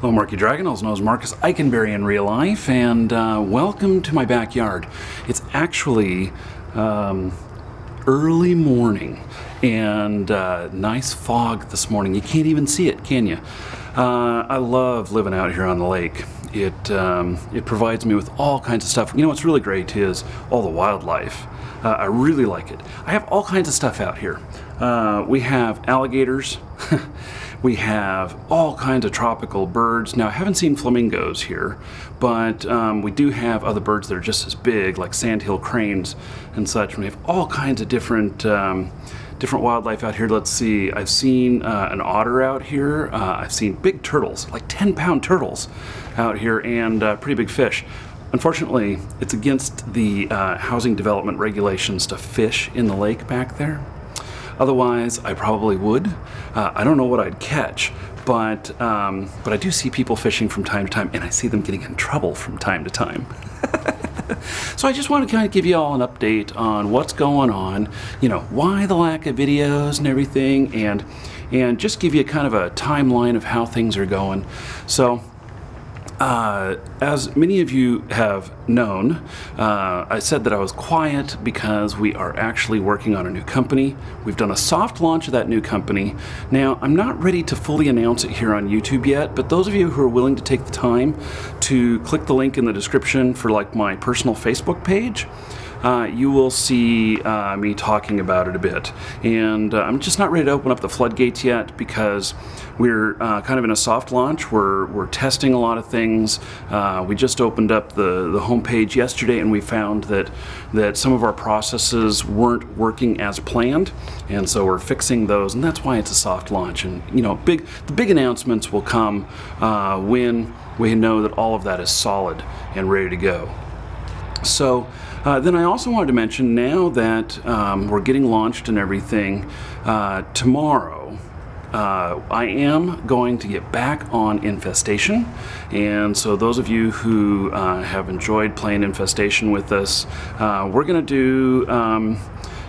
Hello, Marky Dragon, also known as Marcus Eikenberry in real life, and welcome to my backyard. It's actually early morning and nice fog this morning. You can't even see it, can you? I love living out here on the lake. It provides me with all kinds of stuff. You know what's really great is all the wildlife. I really like it. I have all kinds of stuff out here. We have alligators. We have all kinds of tropical birds. Now, I haven't seen flamingos here, but we do have other birds that are just as big, like sandhill cranes and such. We have all kinds of different wildlife out here. Let's see, I've seen an otter out here. I've seen big turtles, like 10-pound turtles out here, and pretty big fish. Unfortunately, it's against the housing development regulations to fish in the lake back there. Otherwise, I probably would. I don't know what I'd catch, but I do see people fishing from time to time, and I see them getting in trouble from time to time. So I just want to kind of give you all an update on what's going on, you know, why the lack of videos and everything, and just give you kind of a timeline of how things are going. So, as many of you have known, I said that I was quiet because we are actually working on a new company. We've done a soft launch of that new company. Now, I'm not ready to fully announce it here on YouTube yet, but those of you who are willing to take the time to click the link in the description for like my personal Facebook page, you will see me talking about it a bit. And I'm just not ready to open up the floodgates yet because we're kind of in a soft launch. We're testing a lot of things. We just opened up the homepage yesterday, and we found that some of our processes weren't working as planned, and so we're fixing those, and that's why it's a soft launch. And you know, the big announcements will come when we know that all of that is solid and ready to go. So then I also wanted to mention, now that we're getting launched and everything, tomorrow I am going to get back on Infestation. And so those of you who have enjoyed playing Infestation with us, we're going to do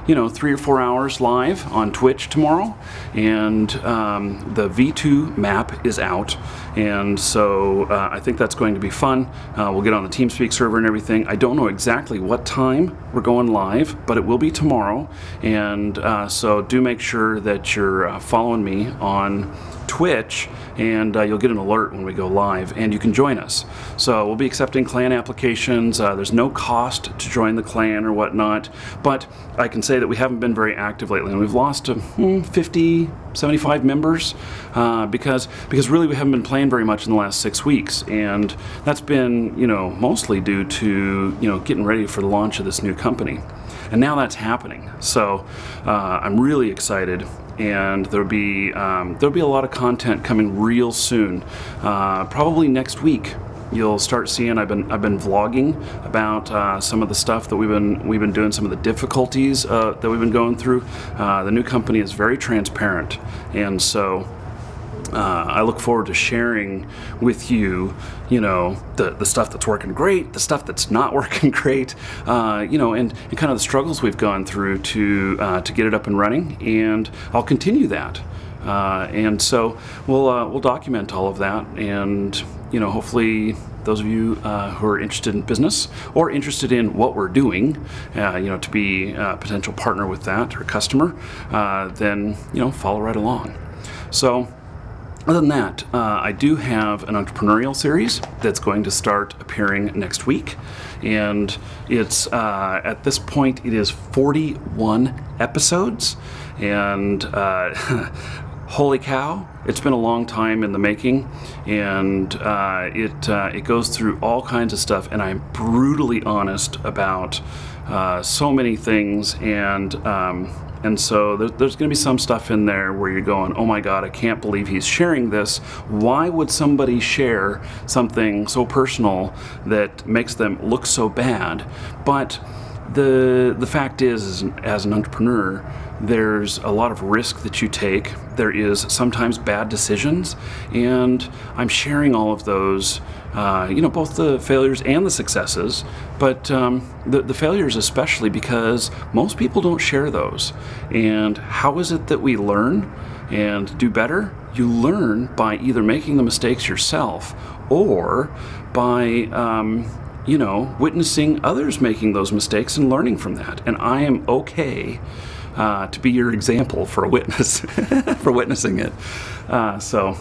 you know, 3 or 4 hours live on Twitch tomorrow, and the V2 map is out, and so I think that's going to be fun. We'll get on the TeamSpeak server and everything. I don't know exactly what time we're going live, but it will be tomorrow, and so do make sure that you're following me on Twitch, and you'll get an alert when we go live, and you can join us. So we'll be accepting clan applications. There's no cost to join the clan or whatnot, but I can say that we haven't been very active lately, and we've lost 50, 75 members because really we haven't been playing very much in the last 6 weeks, and that's been, you know, mostly due to, you know, getting ready for the launch of this new company. And now that's happening, so I'm really excited, and there'll be a lot of content coming real soon. Probably next week you'll start seeing. I've been vlogging about some of the stuff that we've been doing, some of the difficulties that we've been going through. The new company is very transparent, and so I look forward to sharing with you, you know, the stuff that's working great, the stuff that's not working great, you know, and kind of the struggles we've gone through to get it up and running, and I'll continue that. And so we'll document all of that, and you know, hopefully those of you who are interested in business or interested in what we're doing, you know, to be a potential partner with that or customer, then, you know, follow right along. So other than that, I do have an entrepreneurial series that's going to start appearing next week, and it's at this point it is 41 episodes, and holy cow, it's been a long time in the making, and it goes through all kinds of stuff, and I'm brutally honest about so many things, and so there's going to be some stuff in there where you're going, oh my God, I can't believe he's sharing this. Why would somebody share something so personal that makes them look so bad? But the fact is, as an entrepreneur, there's a lot of risk that you take. There is sometimes bad decisions, and I'm sharing all of those, you know, both the failures and the successes, but the failures especially, because most people don't share those. And how is it that we learn and do better? you learn by either making the mistakes yourself or by you know, witnessing others making those mistakes and learning from that. And I am okay to be your example for a witness, for witnessing it. So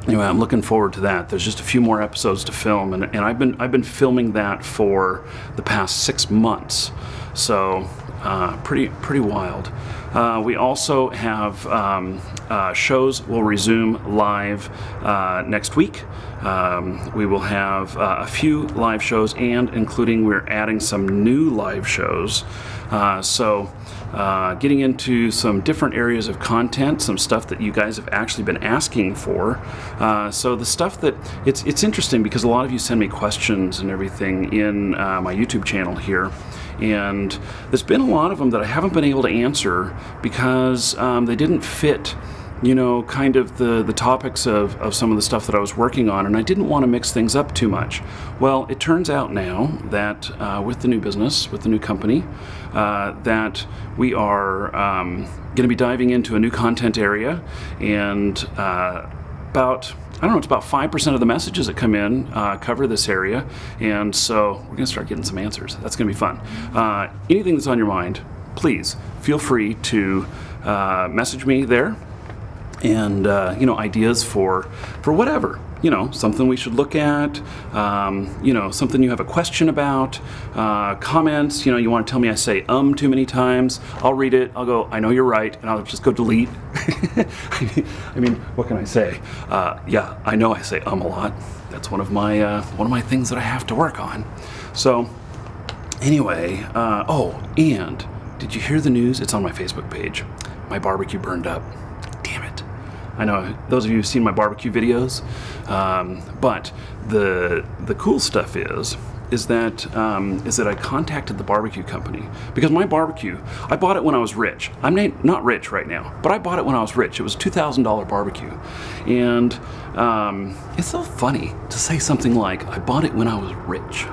anyway, I'm looking forward to that. There's just a few more episodes to film, and I've been filming that for the past 6 months. So pretty wild. We also have shows will resume live next week. We will have a few live shows, and including we're adding some new live shows. So getting into some different areas of content, some stuff that you guys have actually been asking for. So the stuff that, it's interesting because a lot of you send me questions and everything in my YouTube channel here. And there's been a lot of them that I haven't been able to answer because they didn't fit, you know, kind of the topics of some of the stuff that I was working on, and I didn't want to mix things up too much. Well, it turns out now that with the new business, with the new company, that we are going to be diving into a new content area, and about, I don't know, it's about 5% of the messages that come in cover this area, and so we're going to start getting some answers. That's going to be fun. Anything that's on your mind, please feel free to message me there, and you know, ideas for whatever, you know, something we should look at, you know, something you have a question about, comments, you know, you want to tell me I say too many times, I'll read it, I'll go, I know you're right, and I'll just go delete. I mean, what can I say? Yeah, I know I say a lot. That's one of my things that I have to work on. So anyway, oh, and did you hear the news? It's on my Facebook page. My barbecue burned up. Damn it. I know those of you who've seen my barbecue videos, but the cool stuff is that I contacted the barbecue company, because my barbecue, I bought it when I was rich. I'm not rich right now, but I bought it when I was rich. It was a $2,000 barbecue, and it's so funny to say something like I bought it when I was rich.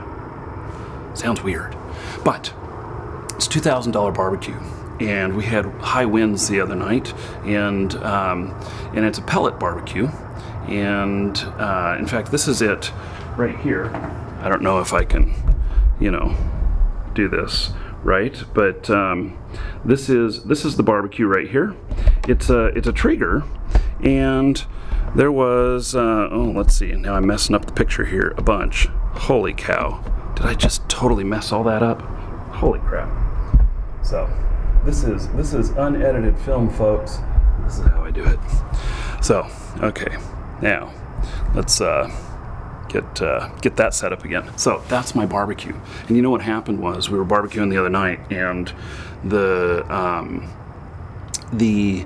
Sounds weird, but it's a $2,000 barbecue. And we had high winds the other night, and it's a pellet barbecue, and in fact, this is it right here. I don't know if I can, you know, do this right, but this is the barbecue right here. It's a Traeger, and there was oh, let's see. Now I'm messing up the picture here a bunch. Holy cow! Did I just totally mess all that up? Holy crap! So. This is unedited film, folks. This is how I do it. So, okay, now let's get that set up again. So that's my barbecue. And you know what happened was we were barbecuing the other night, and we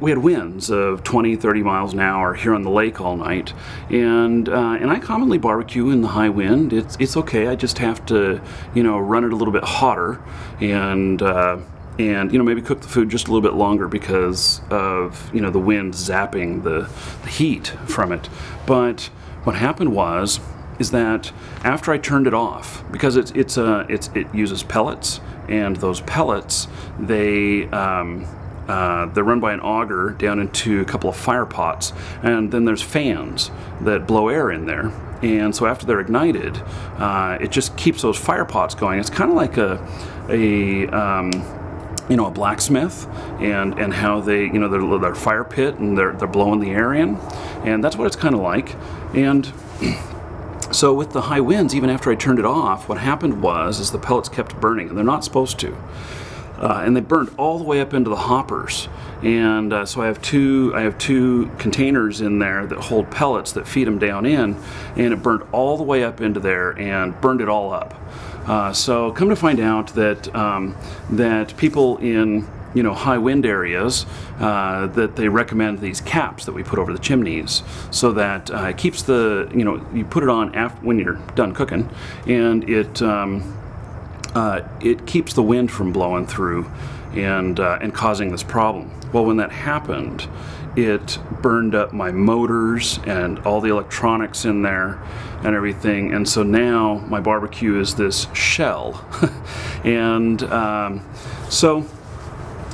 had winds of 20, 30 miles an hour here on the lake all night, and I commonly barbecue in the high wind. It's okay. I just have to, you know, run it a little bit hotter, and you know, maybe cook the food just a little bit longer because of, you know, the wind zapping the heat from it. But what happened is that after I turned it off, because it uses pellets, and those pellets, they're run by an auger down into a couple of fire pots, and then there's fans that blow air in there. And so after they're ignited, it just keeps those fire pots going. It's kind of like you know, a blacksmith, and how they, you know, their fire pit, and they're blowing the air in, and that's what it's kind of like. And so with the high winds, even after I turned it off, what happened is the pellets kept burning, and they're not supposed to. And they burned all the way up into the hoppers, and so I have two containers in there that hold pellets that feed them down in, and it burned all the way up into there and burned it all up. So come to find out that that people in, you know, high wind areas, that they recommend these caps that we put over the chimneys, so that it keeps the, you know, you put it on after when you're done cooking, and it keeps the wind from blowing through and causing this problem. Well, when that happened, it burned up my motors and all the electronics in there and everything, and so now my barbecue is this shell. And so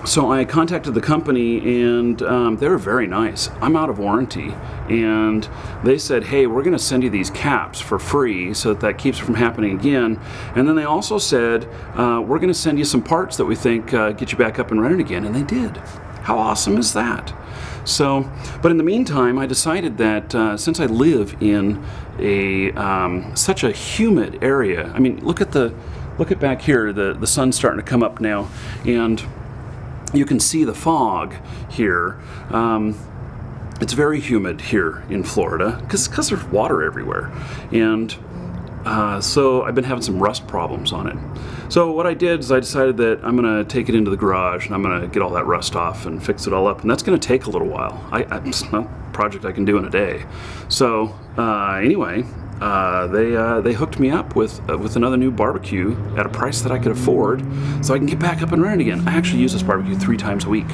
So I contacted the company, and they were very nice. I'm out of warranty, and they said, hey, we're going to send you these caps for free so that keeps it from happening again. And then they also said, we're going to send you some parts that we think get you back up and running again, and they did. How awesome is that? So, but in the meantime, I decided that since I live in a such a humid area, I mean, look at back here, the sun's starting to come up now, and you can see the fog here. It's very humid here in Florida because there's water everywhere, and so I've been having some rust problems on it. So what I did is I decided that I'm going to take it into the garage and I'm going to get all that rust off and fix it all up, and that's going to take a little while. It's not a project I can do in a day. So anyway, they hooked me up with another new barbecue at a price that I could afford, so I can get back up and running again. I actually use this barbecue 3 times a week,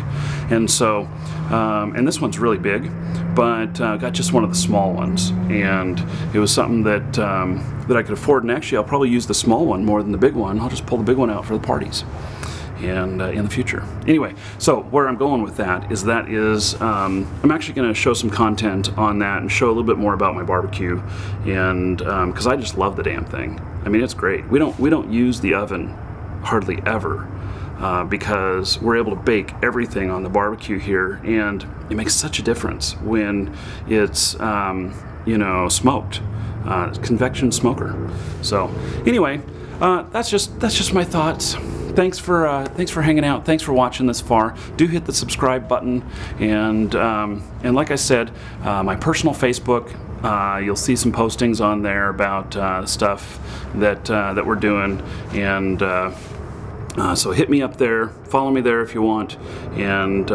and so and this one's really big, but got just one of the small ones, and it was something that that I could afford. And actually, I'll probably use the small one more than the big one. I'll just pull the big one out for the parties and in the future. Anyway, so where I'm going with that is I'm actually going to show some content on that and show a little bit more about my barbecue, and because I just love the damn thing. I mean, it's great. We don't use the oven hardly ever because we're able to bake everything on the barbecue here, and it makes such a difference when it's you know, smoked. Convection smoker. So anyway, that's just my thoughts. Thanks for hanging out. Thanks for watching this far. Do hit the subscribe button, and like I said, my personal Facebook. You'll see some postings on there about stuff that we're doing, and so hit me up there. Follow me there if you want, and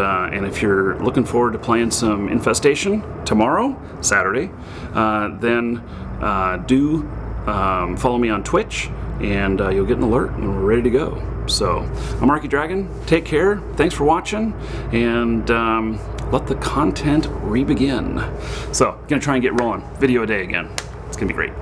if you're looking forward to playing some Infestation tomorrow, Saturday, then do follow me on Twitch, and you'll get an alert when we're ready to go. So, I'm Marky Dragon. Take care. Thanks for watching, and let the content re-begin. So, gonna try and get rolling. Video a day again. It's gonna be great.